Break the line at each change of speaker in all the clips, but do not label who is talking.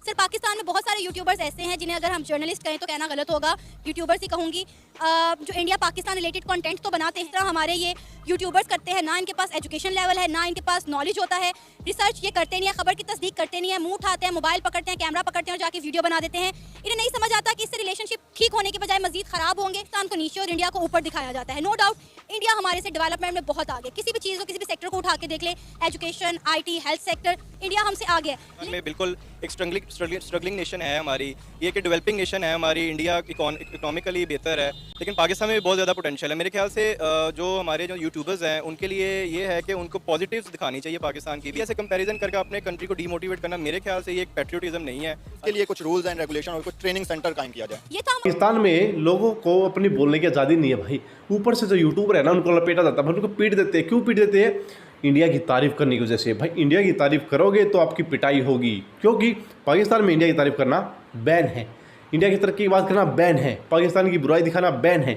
Sir Pakistan में बहुत सारे यूट्यूबर्स ऐसे हैं जिन्हें अगर हम जर्नलिस्ट कहें तो कहना गलत होगा, यूट्यूबर्स ही कहूँगी, जो इंडिया पाकिस्तान रिलेटेड कंटेंट तो बनाते हैं। इस तरह हमारे ये यूट्यूबर्स करते हैं, ना इनके पास एजुकेशन लेवल है, ना इनके पास नॉलेज होता है, रिसर्च ये करते नहीं है, खबर की तस्दीक करते नहीं है, मुंह उठाते हैं, मोबाइल पकड़ते हैं, कैमरा पकड़ते हैं और जाके वीडियो बना देते हैं। इन्हें नहीं समझ आता कि इससे रिलेशनशिप ठीक होने के बजाय मजीद खराब होंगे। पाकिस्तान को नीचे और इंडिया को ऊपर दिखाया जाता है। नो डाउट इंडिया हमारे से डेवलपमेंट में बहुत आगे, किसी भी चीज़ को किसी भी सेक्टर को उठा के देख ले, education, IT, health sector, India हमसे आगे है।
में बिल्कुल एक स्ट्रगलिंग नेशन है हमारी, ये कि डेवलपिंग नेशन है हमारी। इंडिया इकोनॉमिकली बेहतर है, लेकिन पाकिस्तान में भी बहुत ज़्यादा पोटेंशियल है। मेरे ख्याल से जो हमारे जो यूट्यूबर्स हैं उनके लिए ये है कि उनको पॉजिटिव्स दिखानी चाहिए पाकिस्तान की भी। ऐसे कंपैरिजन करके अपने कंट्री को डीमोटिवेट करना मेरे ख्याल से ये एक पैट्रियोटिज्म नहीं है।
इसके लिए कुछ रूल्स एंड रेगुलेशन और कुछ ट्रेनिंग सेंटर कायम किया जाए।
ये था
पाकिस्तान में लोगों को अपनी बोलने की आज़ादी नहीं है भाई। ऊपर से जो यूट्यूबर है ना उनको लपेटा जाता है, उनको पीट देते हैं। क्यों पीट देते हैं? इंडिया की तारीफ करने की वजह से। भाई इंडिया की तारीफ करोगे तो आपकी पिटाई होगी, क्योंकि पाकिस्तान में इंडिया की तारीफ करना बैन है, इंडिया की तरक्की की बात करना बैन है, पाकिस्तान की बुराई दिखाना बैन है।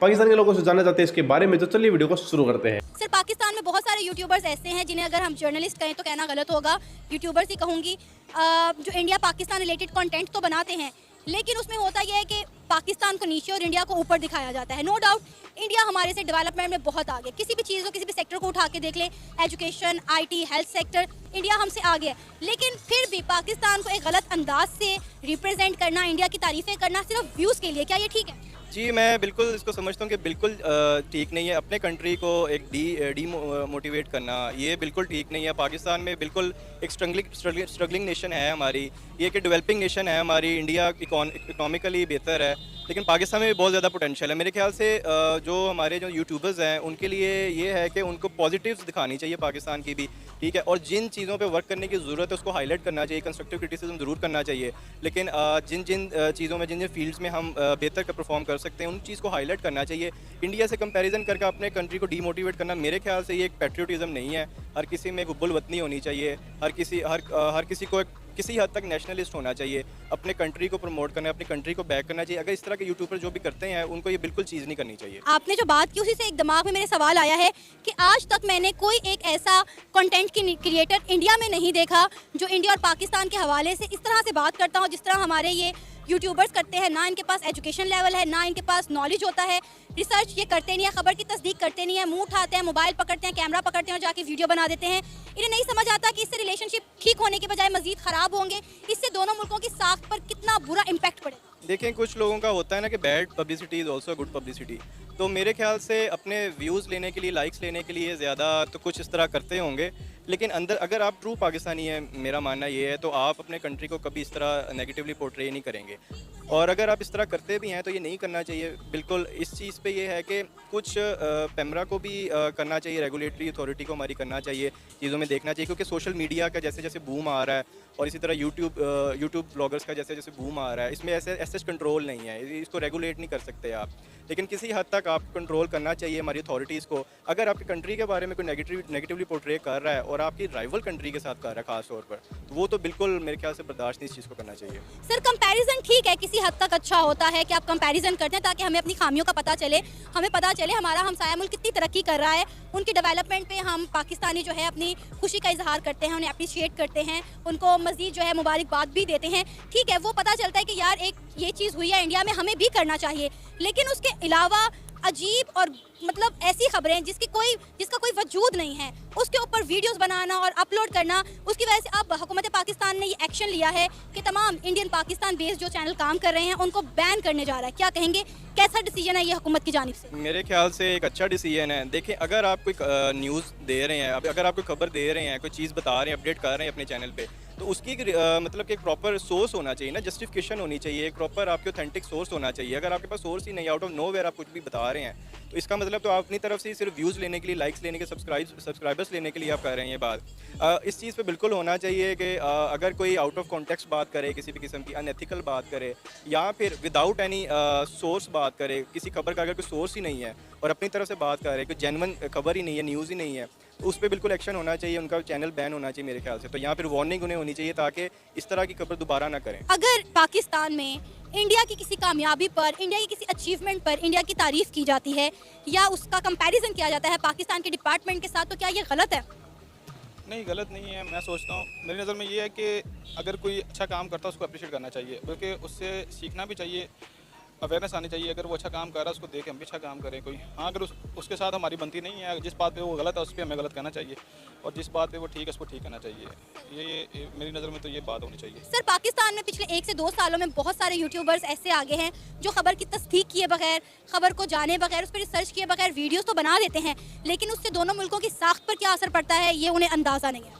पाकिस्तान के लोगों से जानना चाहते हैं इसके बारे में, तो चलिए वीडियो को शुरू करते हैं।
सर पाकिस्तान में बहुत सारे यूट्यूबर्स ऐसे हैं जिन्हें अगर हम जर्नलिस्ट कहें तो कहना गलत होगा, यूट्यूबर्स ही कहूँगी, जो इंडिया पाकिस्तान रिलेटेड कंटेंट तो बनाते हैं, लेकिन उसमें होता यह है कि पाकिस्तान को नीचे और इंडिया को ऊपर दिखाया जाता है। नो डाउट इंडिया हमारे से डेवलपमेंट में बहुत आगे, किसी भी चीज़ को किसी भी सेक्टर को उठा के देख ले, education, IT, health sector, India हमसे आगे है। लेकिन फिर भी पाकिस्तान को एक गलत अंदाज से रिप्रेजेंट करना, इंडिया की तारीफ़ें करना सिर्फ व्यूज़ के लिए, क्या ये ठीक है?
जी, मैं बिल्कुल इसको समझता हूँ कि बिल्कुल ठीक नहीं है। अपने कंट्री को एक मोटिवेट करना ये बिल्कुल ठीक नहीं है। पाकिस्तान में बिल्कुल एक स्ट्रगलिंग नेशन है हमारी, ये कि डेवलपिंग नेशन है हमारी। इंडिया इकोनॉमिकली बेहतर है, लेकिन पाकिस्तान में भी बहुत ज़्यादा पोटेंशियल है। मेरे ख्याल से जो हमारे जो यूट्यूबर्स हैं उनके लिए ये है कि उनको पॉजिटिव्स दिखानी चाहिए पाकिस्तान की भी, ठीक है। और जिन चीज़ों पे वर्क करने की ज़रूरत है उसको हाईलाइट करना चाहिए, कंस्ट्रक्टिव क्रिटिसिज्म ज़रूर करना चाहिए। लेकिन जिन जिन चीज़ों में, जिन जिन फील्ड्स में हम बेहतर का परफॉर्म कर सकते हैं उन चीज़ को हाईलाइट करना चाहिए। इंडिया से कंपैरिजन करके अपने कंट्री को डीमोटिवेट करना मेरे ख्याल से ये एक पैट्रियोटिज्म नहीं है। हर किसी में एक हुब्बुल वतनी होनी चाहिए, हर किसी को किसी हद तक नेशनलिस्ट होना चाहिए, अपने कंट्री को प्रमोट करना, अपनी कंट्री को बैक करना चाहिए। अगर इस तरह के यूट्यूबर जो भी करते हैं उनको ये बिल्कुल चीज़ नहीं करनी चाहिए।
आपने जो बात की उसी से एक दिमाग में मेरे सवाल आया है कि आज तक मैंने कोई एक ऐसा कंटेंट क्रिएटर इंडिया में नहीं देखा जो इंडिया और पाकिस्तान के हवाले से इस तरह से बात करता हो जिस तरह हमारे ये यूट्यूबर्स करते हैं। ना इनके पास एजुकेशन लेवल है, ना इनके पास नॉलेज होता है, रिसर्च ये करते नहीं है, खबर की तस्दीक करते नहीं है, मुंह उठाते हैं, मोबाइल पकड़ते हैं, कैमरा पकड़ते हैं और जाके वीडियो बना देते हैं। इन्हें नहीं समझ आता कि इससे रिलेशनशिप ठीक होने के बजाय मजीद खराब होंगे, इससे दोनों मुल्कों की साख पर कितना बुरा इम्पैक्ट पड़ेगा।
देखें, कुछ लोगों का होता है ना कि bad publicity is also good publicity. तो मेरे ख्याल से अपने व्यूज़ लेने के लिए, लाइक्स लेने के लिए ज़्यादा तो कुछ इस तरह करते होंगे, लेकिन अंदर अगर आप ट्रू पाकिस्तानी हैं, मेरा मानना ये है, तो आप अपने कंट्री को कभी इस तरह नेगेटिवली पोर्ट्रे नहीं करेंगे। और अगर आप इस तरह करते भी हैं तो ये नहीं करना चाहिए। बिल्कुल इस चीज़ पे ये है कि कुछ पैमरा को भी करना चाहिए, रेगुलेटरी अथॉरिटी को हमारी करना चाहिए, चीज़ों में देखना चाहिए, क्योंकि सोशल मीडिया का जैसे जैसे बूम आ रहा है और इसी तरह यूट्यूब ब्लॉगर्स का जैसे जैसे बूम आ रहा है, इसमें ऐसे कंट्रोल नहीं है, इसको रेगुलेट नहीं कर सकते आप। लेकिन किसी हद तक आपको कंट्रोल करना चाहिए हमारी अथॉरिटीज़ को। अगर आपकी कंट्री के बारे में कोई नेगेटिवली पोर्ट्रे कर रहा है और आपकी राइवल कंट्री के साथ कर रहा है खास तौर पर, तो वो तो बिल्कुल मेरे ख्याल से बर्दाश्त नहीं इस चीज़ को करना चाहिए।
सर कंपैरिजन ठीक है, किसी हद तक अच्छा होता है कि आप कंपैरिजन करते हैं ताकि हमें अपनी खामियों का पता चले, हमें पता चले हमारा हमसाया मुल्क कितनी तरक्की कर रहा है, उनकी डेवलपमेंट पे हम पाकिस्तानी जो है अपनी खुशी का इजहार करते हैं, उन्हें अप्रिशिएट करते हैं, उनको मज़ीद जो है मुबारकबाद भी देते हैं। ठीक है, वो पता चलता है कि यार एक ये चीज़ हुई है इंडिया में, हमें भी करना चाहिए। लेकिन उसके अलावा अजीब और मतलब ऐसी खबरें जिसका कोई वजूद नहीं है, उसके ऊपर वीडियोस बनाना और अपलोड करना, उसकी वजह से अब हुकूमत पाकिस्तान ने ये एक्शन लिया है कि तमाम इंडियन पाकिस्तान बेस्ड जो चैनल काम कर रहे हैं उनको बैन करने जा रहा है। क्या कहेंगे, कैसा डिसीजन है ये हुकूमत की जानिब से?
मेरे ख्याल से एक अच्छा डिसीजन है। देखिए, अगर आप कोई न्यूज़ दे रहे हैं, अगर आप कोई खबर दे रहे हैं, कोई चीज़ बता रहे हैं, अपडेट कर रहे हैं अपने चैनल पे, तो उसकी मतलब कि एक प्रॉपर सोर्स होना चाहिए ना, जस्टिफिकेशन होनी चाहिए, एक प्रॉपर आपके ऑथेंटिक सोर्स होना चाहिए। अगर आपके पास सोर्स ही नहीं, आउट ऑफ नोवेयर आप कुछ भी बता रहे हैं, तो इसका मतलब तो आप अपनी तरफ से सिर्फ व्यूज़ लेने के लिए, लाइक्स लेने के, सब्सक्राइबर्स लेने के लिए आप कर रहे हैं ये बात। इस चीज़ पे बिल्कुल होना चाहिए कि अगर कोई आउट ऑफ कॉन्टेक्स्ट बात करे, किसी भी किस्म की अनएथिकल बात करे, या फिर विदाउट एनी सोर्स बात करे, किसी खबर का अगर कोई सोर्स ही नहीं है और अपनी तरफ से बात कर रहे, कोई जेन्युइन खबर ही नहीं है, न्यूज़ ही नहीं है, तो उस पर बिल्कुल एक्शन होना चाहिए, उनका चैनल बैन होना चाहिए मेरे ख्याल से। तो यहाँ फिर वार्निंग उन्हें होनी चाहिए ताकि इस तरह की खबर दोबारा ना करें।
अगर पाकिस्तान में इंडिया की किसी कामयाबी पर, इंडिया की किसी अचीवमेंट पर इंडिया की तारीफ की जाती है या उसका कंपैरिजन किया जाता है पाकिस्तान के डिपार्टमेंट के साथ, तो क्या ये गलत है?
नहीं, गलत नहीं है। मैं सोचता हूँ, मेरी नज़र में ये है कि अगर कोई अच्छा काम करता है उसको अप्रिशिएट करना चाहिए, बल्कि उससे सीखना भी चाहिए, अवेयरनेस आनी चाहिए। अगर वो अच्छा काम कर रहा है उसको देख के हम भी अच्छा काम करें कोई। हाँ, अगर उसके साथ हमारी बनती नहीं है, जिस बात पे वो गलत है उस पर हमें गलत कहना चाहिए, और जिस बात पे वो ठीक है उसको ठीक कहना चाहिए। ये मेरी नज़र में तो ये बात होनी चाहिए।
सर, पाकिस्तान में पिछले 1 से 2 सालों में बहुत सारे यूट्यूबर्स ऐसे आगे हैं जो खबर की तस्दीक किए बगैर, खबर को जाने बगैर, उस पर रिसर्च किए बगैर वीडियोस तो बना देते हैं, लेकिन उससे दोनों मुल्कों की साख्त पर क्या असर पड़ता है ये उन्हें अंदाज़ा नहीं है।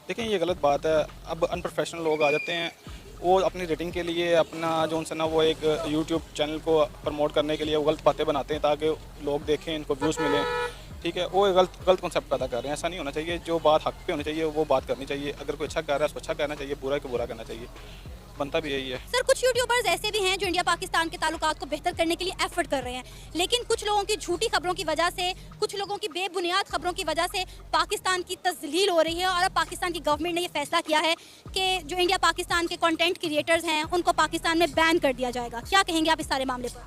देखें, ये गलत बात है। अब अनप्रोफेशनल लोग आ जाते हैं, वो अपनी रेटिंग के लिए अपना जो उनसे ना वो एक यूट्यूब चैनल को प्रमोट करने के लिए वो गलत बातें बनाते हैं ताकि लोग देखें, इनको व्यूज़ मिलें। ठीक है, वो गलत कॉन्सेप्ट पैदा कर रहे हैं। ऐसा नहीं होना चाहिए। जो बात हक पे होनी चाहिए वो बात करनी चाहिए। अगर कोई अच्छा कर रहा है उसको अच्छा कहना चाहिए, बुरा को बुरा करना चाहिए। बनता भी यही है।
सर, कुछ यूट्यूबर्स ऐसे भी हैं जो इंडिया पाकिस्तान के ताल्लुकात को बेहतर करने के लिए एफर्ट कर रहे हैं, लेकिन कुछ लोगों की झूठी खबरों की वजह से, कुछ लोगों की बेबुनियाद खबरों की वजह से पाकिस्तान की तज़लील हो रही है। और अब पाकिस्तान की गवर्नमेंट ने ये फैसला किया है कि जो इंडिया पाकिस्तान के कंटेंट क्रिएटर्स हैं उनको पाकिस्तान में बैन कर दिया जाएगा। क्या कहेंगे आप इस सारे मामले पर?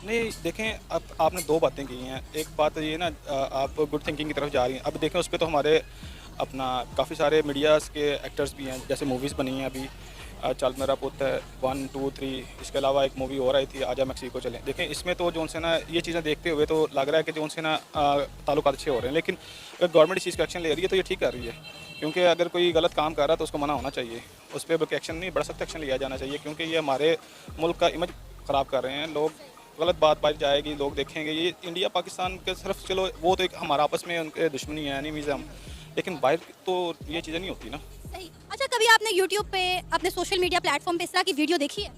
नहीं, देखें, अब आपने दो बातें की हैं। एक बात ये ना, आप गुड थिंकिंग की तरफ जा रही हैं। अब देखें, उस पर तो हमारे अपना काफ़ी सारे मीडियाज़ के एक्टर्स भी हैं, जैसे मूवीज़ बनी हैं अभी चल मेरा पुत है 1, 2, 3। इसके अलावा एक मूवी हो रही थी आजा मैक्सिको चलें। देखें, इसमें तो जो उनसे ना ये चीज़ें देखते हुए तो लग रहा है कि जो उनसे ना ताल्लुकात अच्छे हो रहे हैं, लेकिन अगर गवर्नमेंट इस चीज़ का एक्शन ले रही है तो ये ठीक कर रही है। क्योंकि अगर कोई गलत काम कर रहा है तो उसको मना होना चाहिए, उस पर बल्कि एक्शन नहीं, बड़ा सख्त एक्शन लिया जाना चाहिए। क्योंकि ये हमारे मुल्क का इमेज ख़राब कर रहे हैं। लोग गलत बात पाई जाएगी, लोग देखेंगे। ये इंडिया पाकिस्तान के सिर्फ, चलो वो तो एक हमारा आपस में उनके दुश्मनी है, एनिमीज़ हम, लेकिन बाहर तो ये चीज़ें नहीं होती ना।
सही। अच्छा, कभी आपने यूट्यूब पे, अपने सोशल मीडिया प्लेटफॉर्म पे इस तरह की वीडियो देखी है?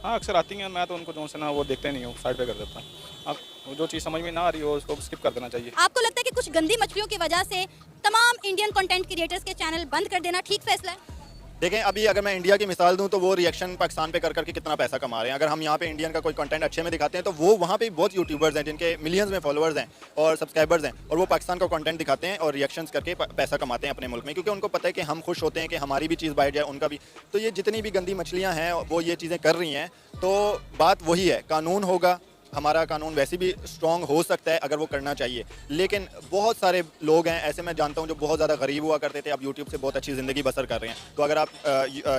हाँ, अक्सर आती हैं। मैं तो उनको जो से ना वो देखते नहीं हूँ, साइड पे कर देता हूँ। अब जो चीज़ समझ में ना आ रही हो उसको स्किप कर देना चाहिए।
आपको लगता है कि कुछ गंदी मछलियों की वजह से तमाम इंडियन कंटेंट क्रिएटर्स के चैनल बंद कर देना ठीक फैसला है?
देखें, अभी अगर मैं इंडिया की मिसाल दूं तो वो रिएक्शन पाकिस्तान पे कर करके कितना पैसा कमा रहे हैं। अगर हम यहाँ पे इंडियन का कोई कंटेंट अच्छे में दिखाते हैं तो वो वहाँ पे बहुत यूट्यूबर्स हैं जिनके मिलियंस में फॉलोअर्स हैं और सब्सक्राइबर्स हैं, और वो पाकिस्तान का कंटेंट दिखाते हैं और रिएक्शंस करके पैसा कमाते हैं अपने मुल्क में, क्योंकि उनको पता है कि हम खुश होते हैं कि हमारी भी चीज़ बाहर जाए, उनका भी। तो ये जितनी भी गंदी मछलियाँ हैं वो ये चीज़ें कर रही हैं। तो बात वही है, कानून होगा, हमारा कानून वैसे भी स्ट्रॉन्ग हो सकता है अगर वो करना चाहिए, लेकिन बहुत सारे लोग हैं ऐसे, मैं जानता हूँ, जो बहुत ज़्यादा गरीब हुआ करते थे, अब यूट्यूब से बहुत अच्छी ज़िंदगी बसर कर रहे हैं। तो अगर आप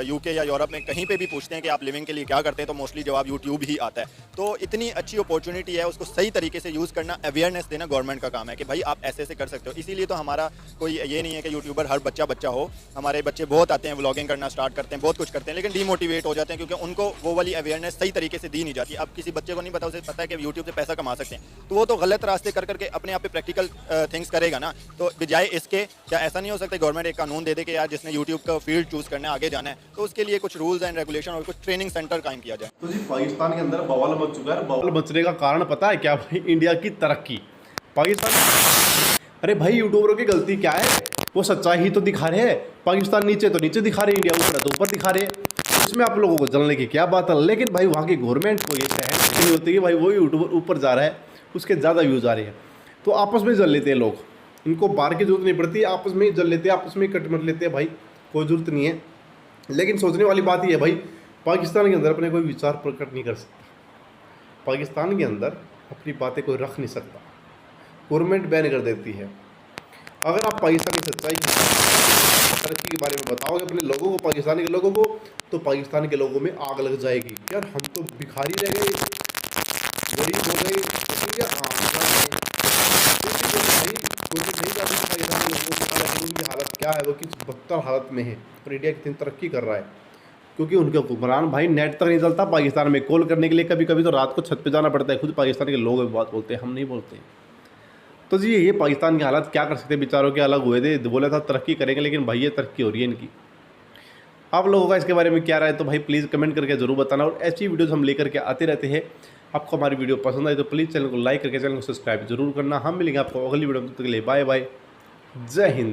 यूके या यूरोप में कहीं पे भी पूछते हैं कि आप लिविंग के लिए क्या करते हैं तो मोस्टली जवाब यूट्यूब ही आता है। तो इतनी अच्छी अपॉर्चुनिटी है, उसको सही तरीके से यूज़ करना, अवेयरनेस देना गवर्नमेंट का काम है कि भाई आप ऐसे ऐसे कर सकते हो। इसीलिए तो हमारा कोई ये नहीं है कि यूट्यूबर हर बच्चा हो। हमारे बच्चे बहुत आते हैं, व्लॉगिंग करना स्टार्ट करते हैं, बहुत कुछ करते हैं, लेकिन डीमोटिवेट हो जाते हैं क्योंकि उनको वो वाली अवेयरनेस सही तरीके से दी नहीं जाती। अब किसी बच्चे को नहीं पता, उसे पता है कि यूट्यूब से पैसा कमा सकते हैं, तो वो तो गलत रास्ते कर करके अपने आप पे प्रैक्टिकल थिंग्स करेगा ना। तो बजाय इसके, क्या ऐसा नहीं हो सकता गवर्नमेंट एक कानून दे दे कि यार जिसने यूट्यूब का फील्ड चूज करना है, आगे जाना है, तो उसके लिए कुछ रूल्स एंड रेगुलेशन और कुछ ट्रेनिंग सेंटर कायम किया जाए।
तो जी, पाकिस्तान के अंदर बवाल मच चुका है। बवाल मचने का कारण पता है क्या भाई? इंडिया की तरक्की। पाकिस्तान, अरे भाई यूट्यूबरों की गलती क्या है? वो सच्चाई ही तो दिखा रहे हैं। पाकिस्तान नीचे तो नीचे दिखा रहे हैं, इंडिया ऊपर तो ऊपर दिखा रहे हैं। इसमें आप लोगों को जलने की क्या बात है? लेकिन भाई वहाँ की गवर्नमेंट को ये कहना नहीं होती कि भाई वो यूट्यूबर ऊपर जा रहा है, उसके ज़्यादा व्यूज़ आ रहे हैं, तो आपस में जल लेते हैं लोग। इनको बाहर की जरूरत नहीं पड़ती, आपस में ही जल लेते हैं, आपस में ही कट मर लेते हैं भाई, कोई ज़रूरत नहीं है। लेकिन सोचने वाली बात ये है भाई, पाकिस्तान के अंदर अपने कोई विचार प्रकट नहीं कर सकता, पाकिस्तान के अंदर अपनी बातें कोई रख नहीं सकता, गवर्नमेंट बैन कर देती है। अगर आप पाकिस्तान की सच्चाई तरक्की के बारे में बताओगे अपने लोगों को, पाकिस्तान के लोगों को, तो पाकिस्तान के लोगों में आग लग जाएगी। यार हम तो भिखारी रह गए, गरीब हो गए, उनकी हालत क्या है, वो किस बदतर हालत में है, और इंडिया कितनी तरक्की कर रहा है। क्योंकि उनके हुक्मरान भाई नेट तक नहीं चलता पाकिस्तान में, कॉल करने के लिए कभी कभी तो रात को छत पे जाना पड़ता है। खुद पाकिस्तान के लोग बात बोलते हैं, हम नहीं बोलते। तो जी ये पाकिस्तान की हालत क्या कर सकते हैं, बेचारों के अलग हुए थे, बोला था तरक्की करेंगे, लेकिन भाई ये तरक्की हो रही है इनकी। आप लोगों का इसके बारे में क्या राय है तो भाई प्लीज़ कमेंट करके ज़रूर बताना, और ऐसी वीडियोज़ हम लेकर के आते रहते हैं। आपको हमारी वीडियो पसंद आई तो प्लीज़ चैनल को लाइक करके चैनल को सब्सक्राइब जरूर करना। हम मिलेंगे आपको अगली वीडियो में, तब तक के लिए बाय बाय, जय हिंद।